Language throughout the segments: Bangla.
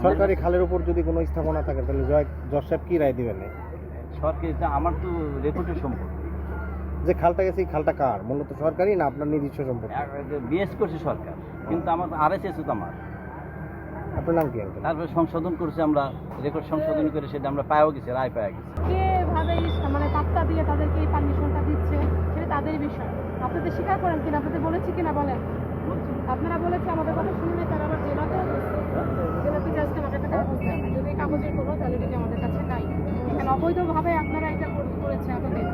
সরকারি খালের উপর যদি কোনো স্থাপনা থাকে তাহলে জজ সাহেব কি রায় দিবেন? সরকারি আমার তো রেকর্ডের সম্পদ, যে খালটা গেছে এই খালটা কার? মূলত সরকারি না আপনার নিজস্ব সম্পদ? বিএস করছে সরকার, কিন্তু আমার আরএসএস তো আমার। আপনার নাম কি আঙ্কেল? তারপরে সংশোধন করছে, আমরা রেকর্ড সংশোধন করে সেটা আমরা পাওয়া গেছি, রায় পাওয়া গেছে। যেভাবে মানে পাত্তা দিয়ে তাদেরকে এই পারমিশনটা দিচ্ছে সেটা তাদের বিষয়। আপনাদের স্বীকার করেন কিনা, আপনাদের বলেছি কিনা বলেন? আপনারা বলেছে আমাদের কথা শুনে তারা আবার জেলাতেও জেলাতে আজকে আমাদের একটা কাগজ দেয়, যদি এই কাগজের কোনো ভ্যালিডিটি আমাদের কাছে নাই। এখানে অবৈধভাবে আপনারা এটা করেছে আমাদের।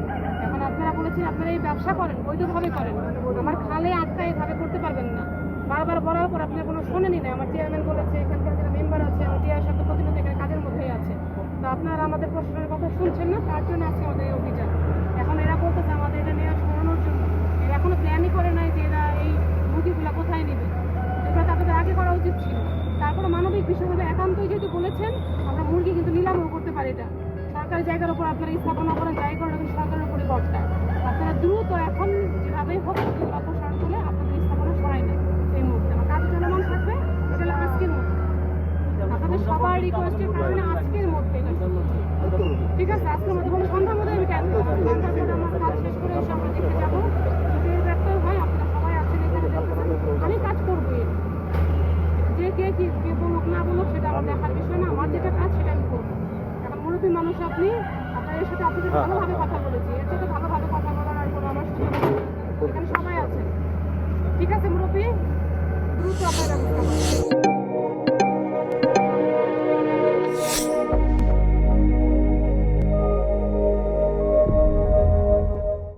এখন আপনারা বলেছেন আপনারা এই ব্যবসা করেন, বৈধভাবে করেন, আমার খালে আটকা এভাবে করতে পারবেন না। বারবার বলার পর আপনারা কোনো শোনেনি না। আমার চেয়ারম্যান বলেছে, এখানকার যারা মেম্বার আছে, আমার টিআর সাথে প্রতিনিধি এখানে কাজের মধ্যেই আছে। তো আপনারা আমাদের প্রশাসনের কথা শুনছেন না, তার জন্য আজকে আমাদের এই অভিযান। এখন এরা বলতেছে আমাদের এটা নেওয়া সরানোর জন্য। এরা এখনো প্ল্যানই করে নাই যে এরা এই মুরগিগুলো কোথায় নেবে, যেটা তাদের আগে করা উচিত ছিল। তারপরে মানবিক বিষয়ভাবে একান্তই যেহেতু বলেছেন, আমরা মুরগি কিন্তু নিলামও করতে পারি। এটা সরকারি জায়গার উপর আপনারা স্থাপনা করেন, যাই করেন কিন্তু সরকারের উপরে বর্তা। আপনারা দ্রুত এখন যেভাবেই হোক সেগুলো অপসারণ করে আপনাদের স্থাপনা সরাই নেন এই মুহূর্তে। আমার কাজ চলমান থাকবে, এটা হলো আজকের মধ্যে। আপনাদের সবার রিকোয়েস্টের কারণে আজকের মধ্যে, ঠিক আছে? আজকের মধ্যে কোনো সন্ধ্যার মধ্যে আমি কেন সন্ধ্যার মধ্যে আমার কাজ শেষ করে এসে আমরা দেখতে যাবো। যদি এর ব্যর্থ হয়, আপনারা সবাই আছেন এখানে, আমি কাজ করবো। যে কে বলুক না বলুক সেটা আমার দেখার বিষয় না, আমার যেটা কাজ সেটা আমি করবো। এখন মুরব্বী মানুষ আপনি, আপনার এর সাথে আপনাদের ভালোভাবে কথা বলেছি, এর সাথে ভালোভাবে কথা বলার আর কোনো আমার সুযোগ নেই। এখানে সবাই আছেন, ঠিক আছে মুরব্বী? দ্রুত আপনার ব্যবস্থা করুন।